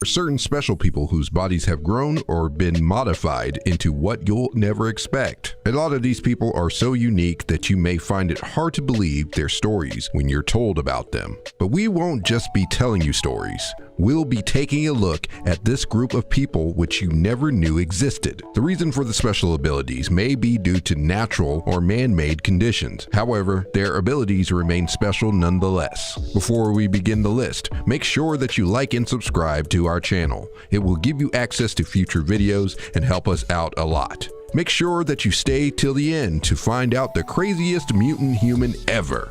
are certain special people whose bodies have grown or been modified into what you'll never expect. A lot of these people are so unique that you may find it hard to believe their stories when you're told about them. But we won't just be telling you stories. We'll be taking a look at this group of people which you never knew existed. The reason for the special abilities may be due to natural or man-made conditions. However, their abilities remain special nonetheless. Before we begin the list, make sure that you like and subscribe to our channel. It will give you access to future videos and help us out a lot. Make sure that you stay till the end to find out the craziest mutant human ever.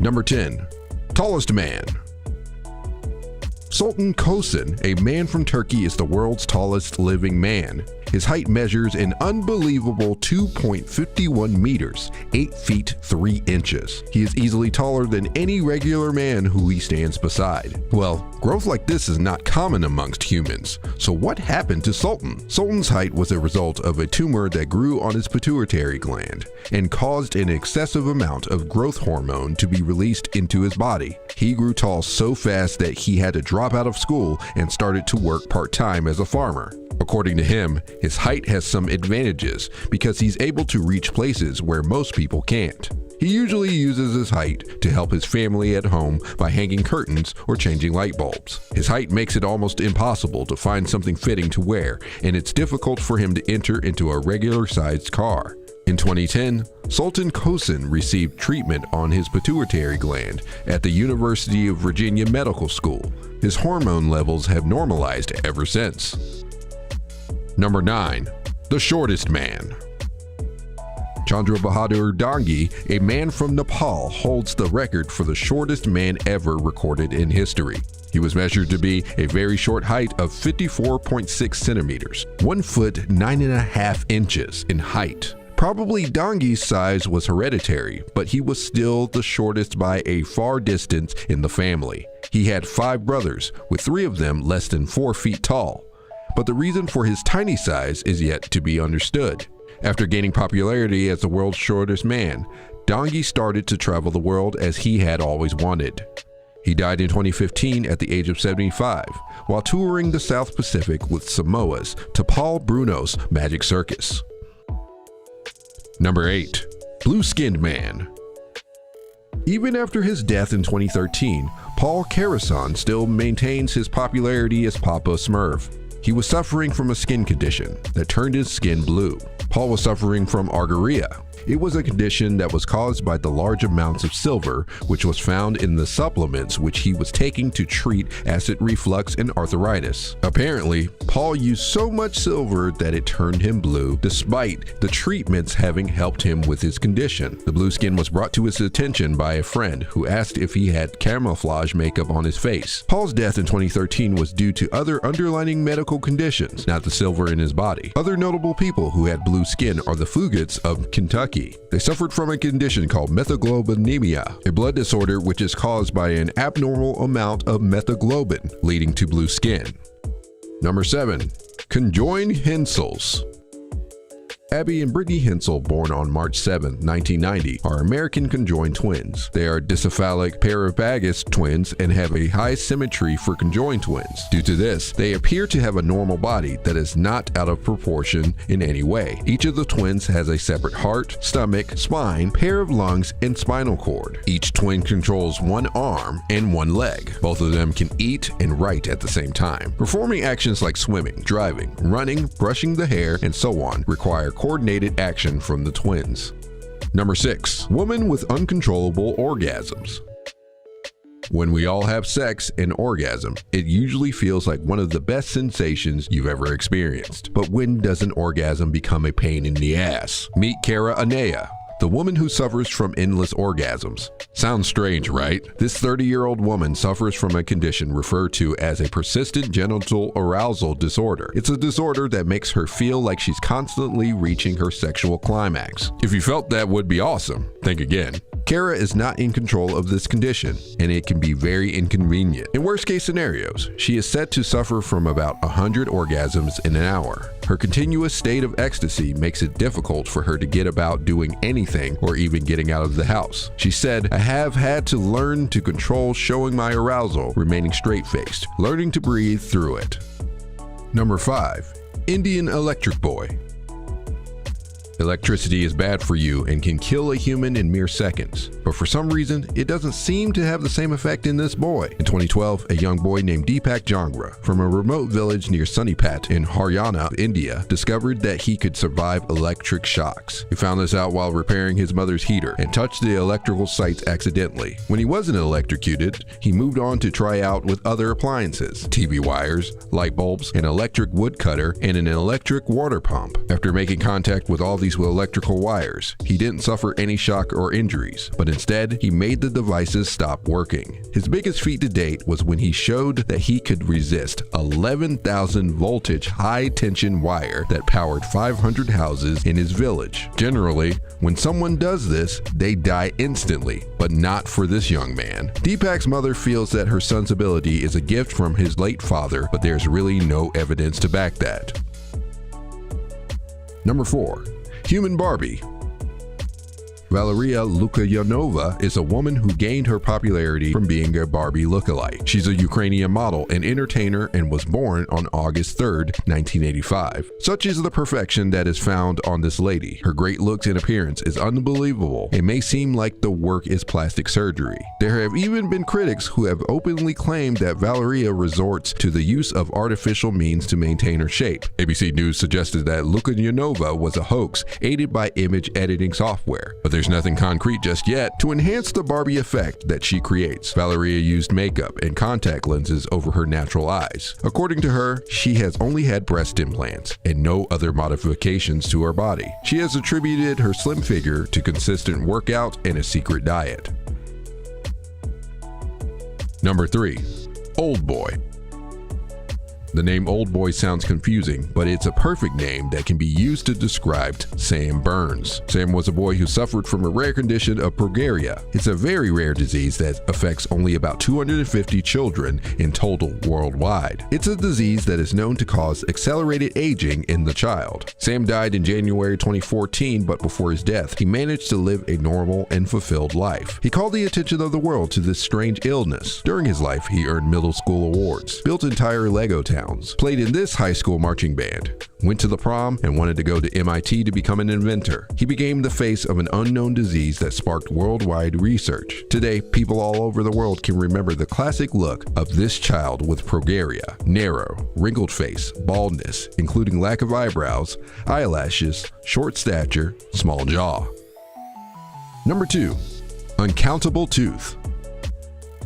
Number 10. Tallest man. Sultan Kosin, a man from Turkey, is the world's tallest living man. His height measures an unbelievable 2.51 meters, 8 feet 3 inches. He is easily taller than any regular man who he stands beside. Well, growth like this is not common amongst humans. So what happened to Sultan? Sultan's height was a result of a tumor that grew on his pituitary gland and caused an excessive amount of growth hormone to be released into his body. He grew tall so fast that he had to drop out of school and started to work part-time as a farmer. According to him, his height has some advantages because he's able to reach places where most people can't. He usually uses his height to help his family at home by hanging curtains or changing light bulbs. His height makes it almost impossible to find something fitting to wear, and it's difficult for him to enter into a regular-sized car. In 2010, Sultan Kosin received treatment on his pituitary gland at the University of Virginia Medical School. His hormone levels have normalized ever since. Number 9. The shortest man. Chandra Bahadur Dangi, a man from Nepal, holds the record for the shortest man ever recorded in history. He was measured to be a very short height of 54.6 centimeters, 1 foot 9.5 inches in height. Probably Dangi's size was hereditary, but he was still the shortest by a far distance in the family. He had 5 brothers, with 3 of them less than 4 feet tall. But the reason for his tiny size is yet to be understood. After gaining popularity as the world's shortest man, Dangi started to travel the world as he had always wanted. He died in 2015 at the age of 75 while touring the South Pacific with Samoa's to Paul Bruno's Magic Circus. Number 8. Blue-skinned man. Even after his death in 2013, Paul Carasson still maintains his popularity as Papa Smurf. He was suffering from a skin condition that turned his skin blue. Paul was suffering from argyria. It was a condition that was caused by the large amounts of silver which was found in the supplements which he was taking to treat acid reflux and arthritis. Apparently, Paul used so much silver that it turned him blue, despite the treatments having helped him with his condition. The blue skin was brought to his attention by a friend who asked if he had camouflage makeup on his face. Paul's death in 2013 was due to other underlying medical conditions, not the silver in his body. Other notable people who had blue skin are the Fugits of Kentucky. They suffered from a condition called methaglobinemia, a blood disorder which is caused by an abnormal amount of methaglobin, leading to blue skin. Number 7. Conjoined Hensels. Abby and Brittany Hensel, born on March 7, 1990, are American conjoined twins. They are dicephalic parabagous twins and have a high symmetry for conjoined twins. Due to this, they appear to have a normal body that is not out of proportion in any way. Each of the twins has a separate heart, stomach, spine, pair of lungs, and spinal cord. Each twin controls one arm and one leg. Both of them can eat and write at the same time. Performing actions like swimming, driving, running, brushing the hair, and so on require coordinated action from the twins. Number 6. Woman with uncontrollable orgasms. When we all have sex and orgasm, it usually feels like one of the best sensations you've ever experienced. But when does an orgasm become a pain in the ass? Meet Kara Anea, the woman who suffers from endless orgasms. Sounds strange, right? This 30-year-old woman suffers from a condition referred to as a persistent genital arousal disorder. It's a disorder that makes her feel like she's constantly reaching her sexual climax. If you felt that would be awesome, think again. Kara is not in control of this condition, and it can be very inconvenient. In worst case scenarios, she is said to suffer from about 100 orgasms in an hour. Her continuous state of ecstasy makes it difficult for her to get about doing anything or even getting out of the house. She said, "I have had to learn to control showing my arousal, remaining straight-faced, learning to breathe through it." Number 5. Indian Electric Boy. Electricity is bad for you and can kill a human in mere seconds, but for some reason, it doesn't seem to have the same effect in this boy. In 2012, a young boy named Deepak Jangra from a remote village near Sonipat in Haryana, India, discovered that he could survive electric shocks. He found this out while repairing his mother's heater and touched the electrical sites accidentally. When he wasn't electrocuted, he moved on to try out with other appliances, TV wires, light bulbs, an electric woodcutter, and an electric water pump. After making contact with all these electrical wires, he didn't suffer any shock or injuries, but instead he made the devices stop working. His biggest feat to date was when he showed that he could resist 11,000 voltage high tension wire that powered 500 houses in his village. Generally, when someone does this, they die instantly, but not for this young man. Deepak's mother feels that her son's ability is a gift from his late father, but there's really no evidence to back that. Number 4. Human Barbie. Valeria Lukyanova is a woman who gained her popularity from being a Barbie lookalike. She's a Ukrainian model and entertainer and was born on August 3rd, 1985. Such is the perfection that is found on this lady. Her great looks and appearance is unbelievable. It may seem like the work is plastic surgery. There have even been critics who have openly claimed that Valeria resorts to the use of artificial means to maintain her shape. ABC News suggested that Lukyanova was a hoax aided by image editing software, but there's nothing concrete just yet. To enhance the Barbie effect that she creates, Valeria used makeup and contact lenses over her natural eyes. According to her, she has only had breast implants and no other modifications to her body. She has attributed her slim figure to consistent workout and a secret diet. Number 3. Old Boy. The name Old Boy sounds confusing, but it's a perfect name that can be used to describe Sam Burns. Sam was a boy who suffered from a rare condition of progeria. It's a very rare disease that affects only about 250 children in total worldwide. It's a disease that is known to cause accelerated aging in the child. Sam died in January 2014, but before his death, he managed to live a normal and fulfilled life. He called the attention of the world to this strange illness. During his life, he earned middle school awards, built entire Lego towns, played in this high school marching band, went to the prom, and wanted to go to MIT to become an inventor. He became the face of an unknown disease that sparked worldwide research. Today, people all over the world can remember the classic look of this child with progeria: narrow, wrinkled face, baldness, including lack of eyebrows, eyelashes, short stature, small jaw. Number 2. Uncountable Tooth.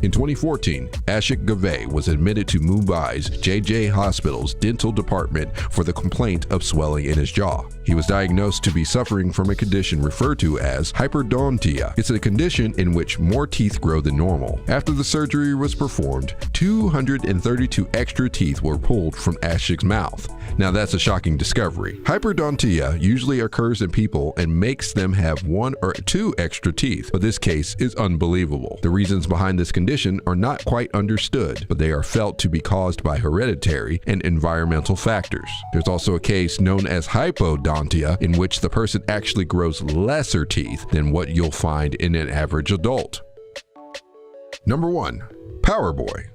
In 2014, Ashik Gave was admitted to Mumbai's JJ Hospital's dental department for the complaint of swelling in his jaw. He was diagnosed to be suffering from a condition referred to as hyperdontia. It's a condition in which more teeth grow than normal. After the surgery was performed, 232 extra teeth were pulled from Ashik's mouth. Now that's a shocking discovery. Hyperdontia usually occurs in people and makes them have 1 or 2 extra teeth, but this case is unbelievable. The reasons behind this condition are not quite understood, but they are felt to be caused by hereditary and environmental factors. There's also a case known as hypodontia, in which the person actually grows lesser teeth than what you'll find in an average adult. Number 1. Power Boy.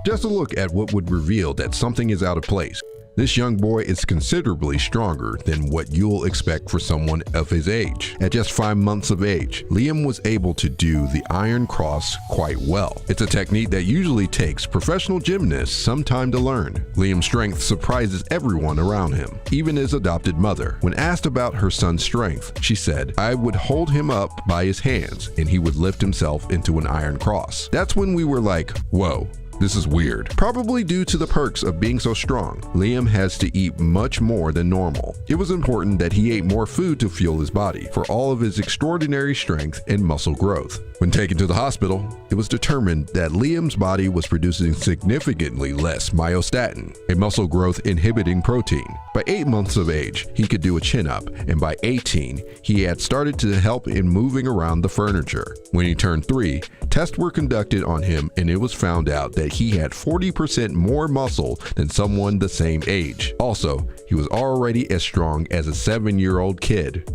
Just a look at what would reveal that something is out of place. This young boy is considerably stronger than what you'll expect for someone of his age. At just 5 months of age, Liam was able to do the Iron Cross quite well. It's a technique that usually takes professional gymnasts some time to learn. Liam's strength surprises everyone around him, even his adopted mother. When asked about her son's strength, she said, "I would hold him up by his hands and he would lift himself into an Iron Cross." That's when we were like, whoa. This is weird. Probably due to the perks of being so strong, Liam has to eat much more than normal. It was important that he ate more food to fuel his body for all of his extraordinary strength and muscle growth. When taken to the hospital, it was determined that Liam's body was producing significantly less myostatin, a muscle growth inhibiting protein. By 8 months of age, he could do a chin-up, and by 18, he had started to help in moving around the furniture. When he turned 3, tests were conducted on him and it was found out that that he had 40% more muscle than someone the same age. Also, he was already as strong as a 7-year-old kid.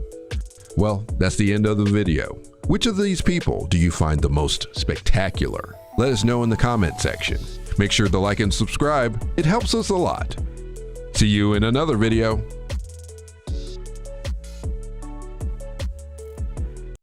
Well, that's the end of the video. Which of these people do you find the most spectacular? Let us know in the comment section. Make sure to like and subscribe, it helps us a lot. See you in another video.